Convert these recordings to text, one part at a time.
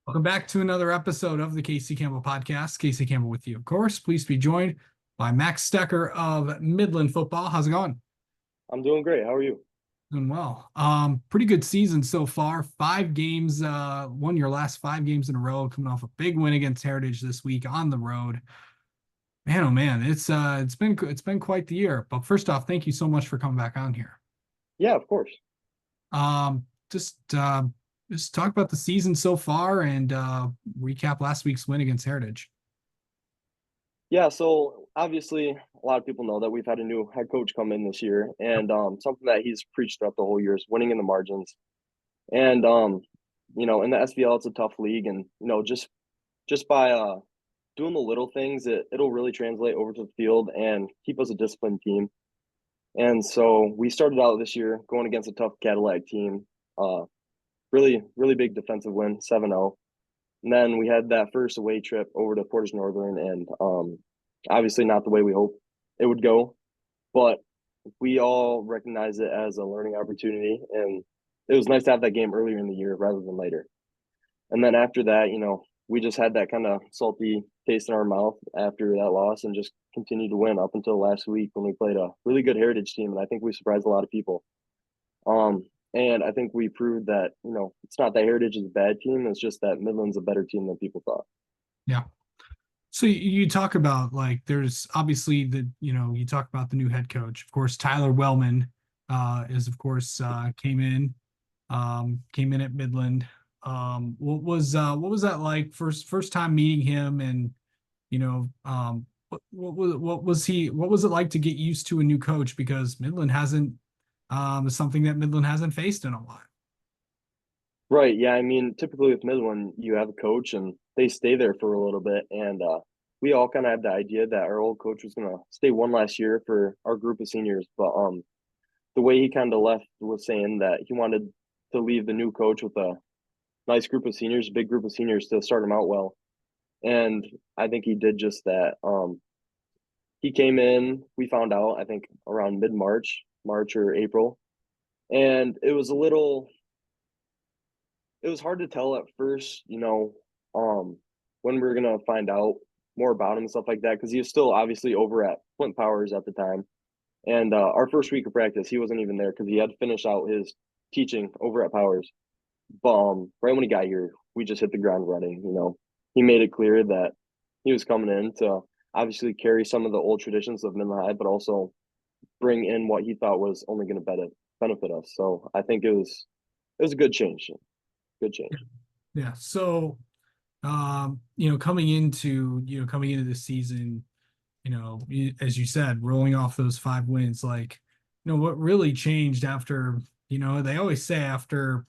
Welcome back to another episode of the Casey Campbell Podcast. Casey Campbell with you, of course. Please be joined by Max Stoecker of Midland Football. How's it going? I'm doing great. How are you? Doing well. Pretty good season so far. 5 games, won your last 5 games in a row, coming off a big win against Heritage this week on the road. Man, oh man, it's been quite the year. But first off, thank you so much for coming back on here. Yeah, of course. Just talk about the season so far and recap last week's win against Heritage. Yeah, so obviously a lot of people know that we've had a new head coach come in this year, and something that he's preached throughout the whole year is winning in the margins. And in the SVL, it's a tough league, and just by doing the little things, it'll really translate over to the field and keep us a disciplined team. And so we started out this year going against a tough Cadillac team. Really, really big defensive win, 7-0. And then we had that first away trip over to Portage Northern, and obviously not the way we hoped it would go, but we all recognize it as a learning opportunity, and it was nice to have that game earlier in the year rather than later. And then after that, we just had that kind of salty taste in our mouth after that loss, and just continued to win up until last week when we played a really good Heritage team, and I think we surprised a lot of people. Um, and I think we proved that, it's not that Heritage is a bad team. It's just that Midland's a better team than people thought. Yeah. So you talk about like there's obviously you talk about the new head coach. Of course, Tyler Wellman is of course came in at Midland. What was that like first time meeting him and you know what was it like to get used to a new coach because Midland hasn't is something that Midland hasn't faced in a while. Right. Yeah. I mean, typically with Midland, you have a coach and they stay there for a little bit. And we all kind of had the idea that our old coach was going to stay one last year for our group of seniors. But the way he kind of left was saying that he wanted to leave the new coach with a nice group of seniors, a big group of seniors to start him out well. And I think he did just that. He came in, we found out, I think around mid-March, March or April. And it was hard to tell at first, when we were gonna find out more about him and stuff like that, because he was still obviously over at Flint Powers at the time. And our first week of practice, he wasn't even there because he had to finish out his teaching over at Powers. But right when he got here, we just hit the ground running. He made it clear that he was coming in to obviously carry some of the old traditions of Midland High, but also bring in what he thought was only going to benefit us. So I think it was a good change. Good change. Yeah. So coming into the season, as you said, rolling off those 5 wins, like, what really changed after, they always say after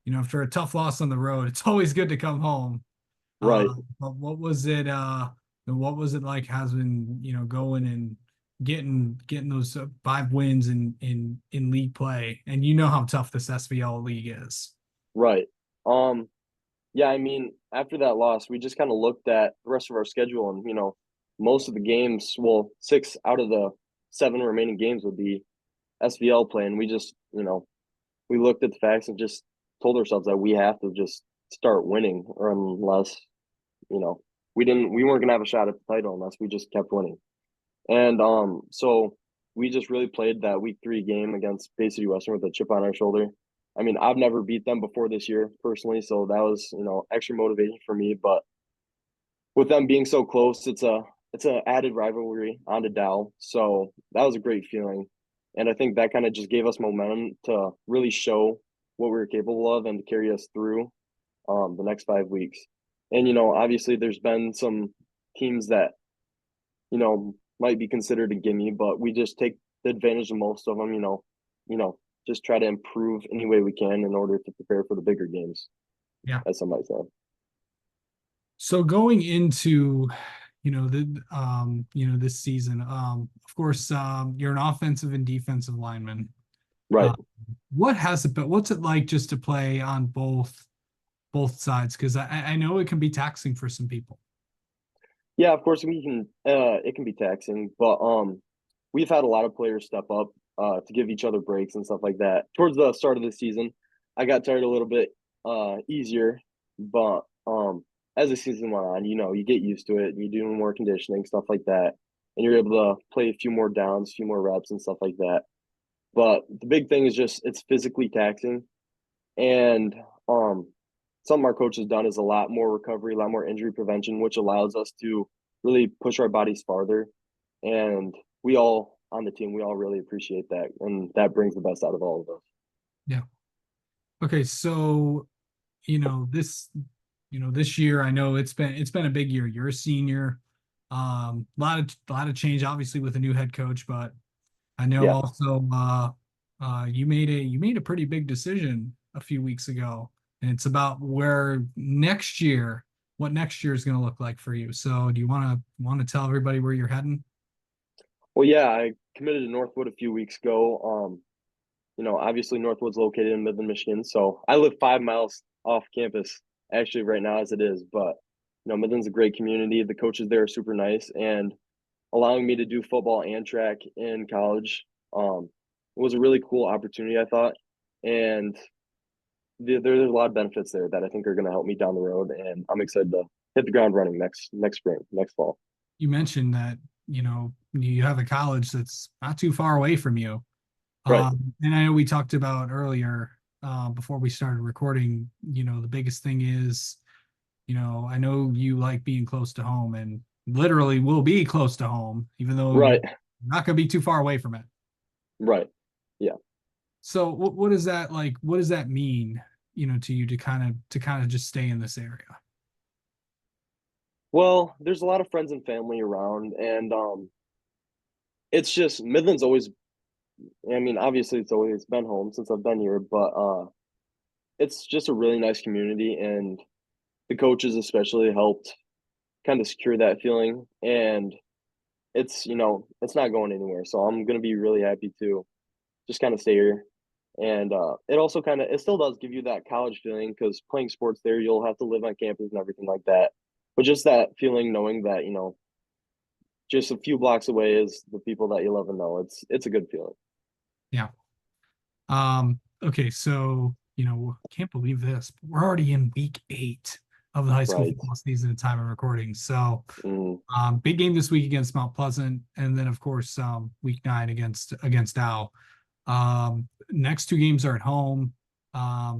a tough loss on the road, it's always good to come home. Right. But what was it like has been, going and getting those 5 wins in league play, and you know how tough this SVL league is. Right. Um, yeah, I mean, after that loss, we just kind of looked at the rest of our schedule and, most of the games, well, 6 out of the 7 remaining games would be SVL play. And we just, we looked at the facts and just told ourselves that we have to just start winning, or unless, we weren't gonna have a shot at the title unless we just kept winning. And so we just really played that week 3 game against Bay City Western with a chip on our shoulder. I mean, I've never beat them before this year personally, so that was, extra motivation for me. But with them being so close, it's a added rivalry onto Dow. So that was a great feeling. And I think that kind of just gave us momentum to really show what we were capable of and to carry us through the next 5 weeks. And, obviously there's been some teams that, might be considered a gimme, but we just take the advantage of most of them, just try to improve any way we can in order to prepare for the bigger games, Yeah. as some might say. So going into, this season, of course, you're an offensive and defensive lineman. Right. Uh, what's it like just to play on both sides? Because I know it can be taxing for some people. Yeah, of course we can. It can be taxing, but we've had a lot of players step up to give each other breaks and stuff like that. Towards the start of the season, I got tired a little bit easier, but as the season went on, you get used to it. You do more conditioning, stuff like that, and you're able to play a few more downs, a few more reps, and stuff like that. But the big thing is just it's physically taxing, and something our coach has done is a lot more recovery, a lot more injury prevention, which allows us to really push our bodies farther. And we all on the team, we all really appreciate that, and that brings the best out of all of us. Yeah. Okay, so this this year I know it's been a big year. You're a senior. A lot of change obviously with a new head coach, but I know Yeah. also you made a pretty big decision a few weeks ago, and it's about what next year is going to look like for you. So, do you want to tell everybody where you're heading? Well, yeah, I committed to Northwood a few weeks ago. Obviously Northwood's located in Midland, Michigan, so I live 5 miles off campus actually right now as it is. But Midland's a great community. The coaches there are super nice, and allowing me to do football and track in college was a really cool opportunity, I thought. And there's a lot of benefits there that I think are going to help me down the road, and I'm excited to hit the ground running next spring, next fall. You mentioned that you have a college that's not too far away from you. Right, And I know we talked about earlier before we started recording, the biggest thing is, I know you like being close to home and literally will be close to home, even though you're right, not going to be too far away from it. right. Yeah. So what is that like? What does that mean, to you to kind of just stay in this area? Well, there's a lot of friends and family around, and it's just Midland's always. I mean, obviously, it's always been home since I've been here, but it's just a really nice community, and the coaches especially helped kind of secure that feeling. And it's not going anywhere, so I'm gonna be really happy to just kind of stay here. And it also it still does give you that college feeling because playing sports there, you'll have to live on campus and everything like that. But just that feeling, knowing that just a few blocks away is the people that you love and know. It's a good feeling. Yeah. Okay, so can't believe this, but we're already in week 8 of the high school Right. football season at the time of recording. So Mm, big game this week against Mount Pleasant, and then of course week 9 against Dow. Next 2 games are at home.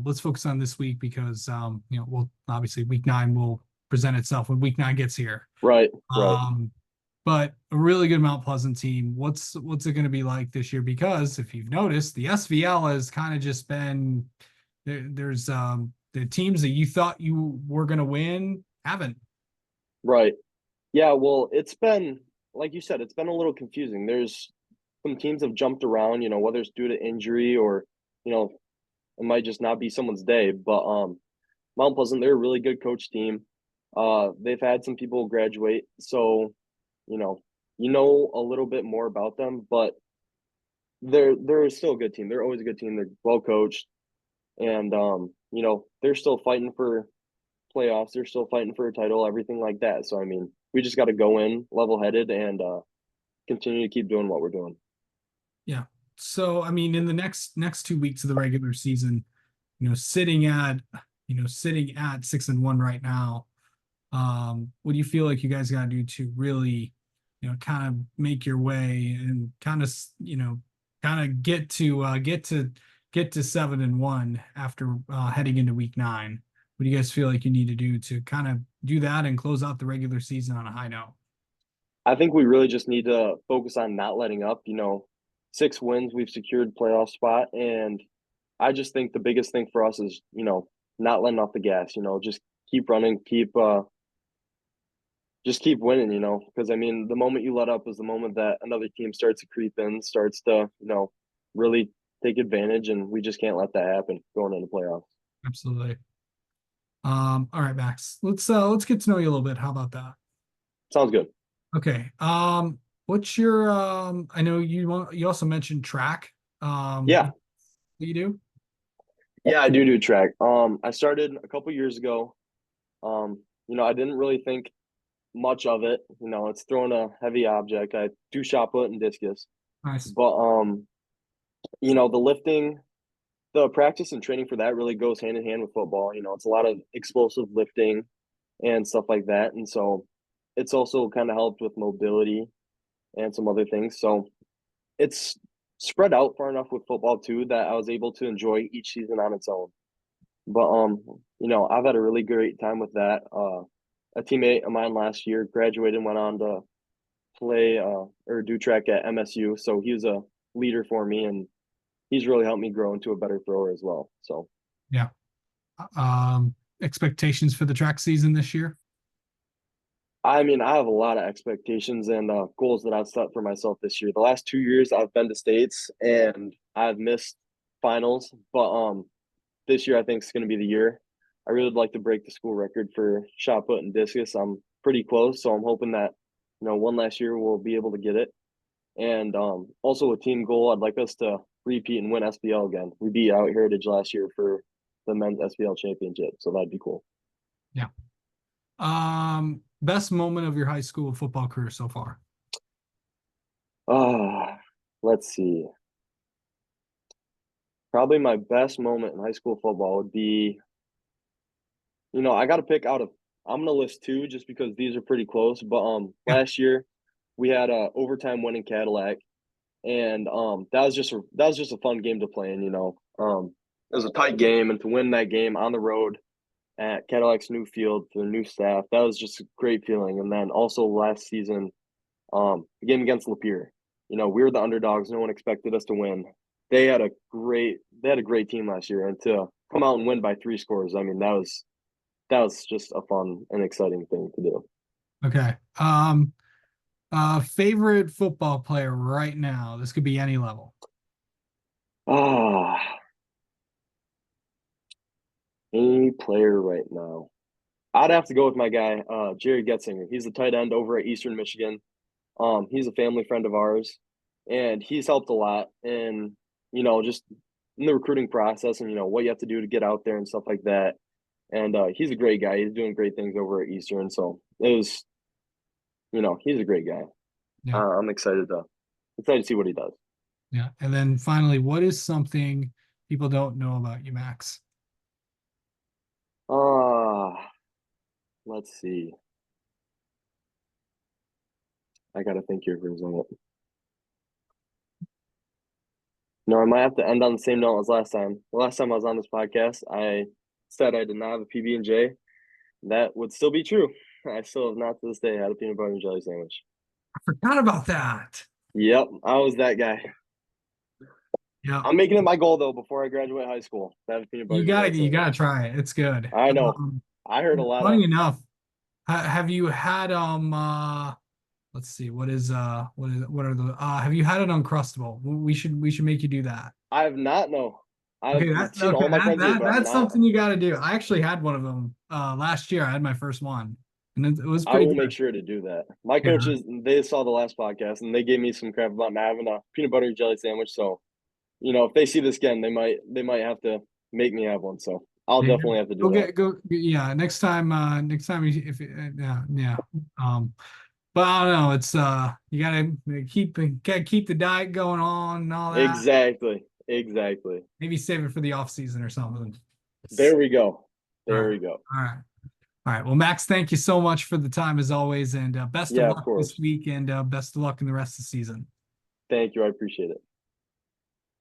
Let's focus on this week because we'll obviously week 9 will present itself when week 9 gets here. right. Right. Um, but a really good Mount Pleasant team. What's it going to be like this year? Because if you've noticed, the SVL has kind of just been there's the teams that you thought you were going to win haven't. Right. Yeah. Well, it's been like you said, it's been a little confusing. There's some teams have jumped around, whether it's due to injury or you know it might just not be someone's day. But Mount Pleasant, they're a really good coach team. They've had some people graduate, so you know a little bit more about them, but they're still a good team. They're always a good team. They're well coached, and they're still fighting for playoffs. They're still fighting for a title, everything like that. So I mean, we just got to go in level headed and continue to keep doing what we're doing. Yeah. So I mean, in the next 2 weeks of the regular season, sitting at 6-1 right now. What do you feel like you guys got to do to really, kind of make your way and kind of get to 7-1 after heading into week 9? What do you guys feel like you need to do to kind of do that and close out the regular season on a high note? I think we really just need to focus on not letting up. 6 wins, we've secured playoff spot, and I just think the biggest thing for us is not letting off the gas. Just keep running, just keep winning. Because I mean, the moment you let up is the moment that another team starts to creep in, starts to really take advantage, and we just can't let that happen going into playoffs. Absolutely. All right, Max. Let's get to know you a little bit. How about that? Sounds good. Okay. What's your I know you also mentioned track. Yeah, What do you do? yeah, I do track. I started a couple years ago. I didn't really think much of it. It's throwing a heavy object. I do shot put and discus, Nice. but the lifting. the practice and training for that really goes hand in hand with football. You know, it's a lot of explosive lifting and stuff like that. And so it's also kind of helped with mobility and some other things. So it's spread out far enough with football too that I was able to enjoy each season on its own. But you know, I've had a really great time with that. A teammate of mine last year graduated and went on to play or do track at MSU. So he was a leader for me, and he's really helped me grow into a better thrower as well. So Yeah. Expectations for the track season this year? I mean, I have a lot of expectations and goals that I've set for myself this year. The last 2 years, I've been to states and I've missed finals, but this year I think is going to be the year. I really would like to break the school record for shot put and discus. I'm pretty close, so I'm hoping that one last year we'll be able to get it. And also a team goal, I'd like us to repeat and win SBL again. We beat Out Heritage last year for the men's SBL championship, so that'd be cool. Yeah. Best moment of your high school football career so far? Let's see. Probably my best moment in high school football would be, I got to pick out of. I'm gonna list two just because these are pretty close. But Yeah. last year we had a overtime winning Cadillac, and that was just a fun game to play in. It was a tight game, and to win that game on the road at Cadillac's new field for the new staff, that was just a great feeling. And then also last season, the game against Lapeer. We were the underdogs. No one expected us to win. They had a great team last year, and to come out and win by 3 scores, I mean, that was just a fun and exciting thing to do. Okay. Favorite football player right now? This could be any level. Ah, any player right now? I'd have to go with my guy, Jerry Getzinger. He's the tight end over at Eastern Michigan. He's a family friend of ours, and he's helped a lot in, just in the recruiting process and what you have to do to get out there and stuff like that. And he's a great guy. He's doing great things over at Eastern. So he's a great guy. Yeah. I'm excited to see what he does. Yeah. And then finally, what is something people don't know about you, Max? Ah, let's see. I gotta think here for a second. No, I might have to end on the same note as last time. The last time I was on this podcast, I said I did not have a PB and J. That would still be true. I still have not to this day had a peanut butter and jelly sandwich. I forgot about that. Yep, I was that guy. Yeah. I'm making it my goal though before I graduate high school to have a peanut butter You and jelly gotta you sandwich. gotta try it. It's good. I know. I heard a lot of Funny enough, have you had let's see, what are the have you had an Uncrustable? We should make you do that. I have not no. I've Okay, seen all my friends eat it, but I've that's not. something you got to do. I actually had one of them last year. I had my first one, and it was I pretty will make good. sure to do that. My Yeah, coaches, they saw the last podcast and they gave me some crap about not having a peanut butter and jelly sandwich. So, if they see this again, they might have to make me have one. So I'll yeah. definitely have to Go do that. get go. Yeah, next time if yeah yeah. But I don't know. It's you gotta keep the diet going on and all that. Exactly. Exactly. Maybe save it for the off season or something. There we go. All There right, we go. all right. All right. Well, Max, thank you so much for the time as always, and best of Yeah, of luck this course. week, and best of luck in the rest of the season. Thank you. I appreciate it.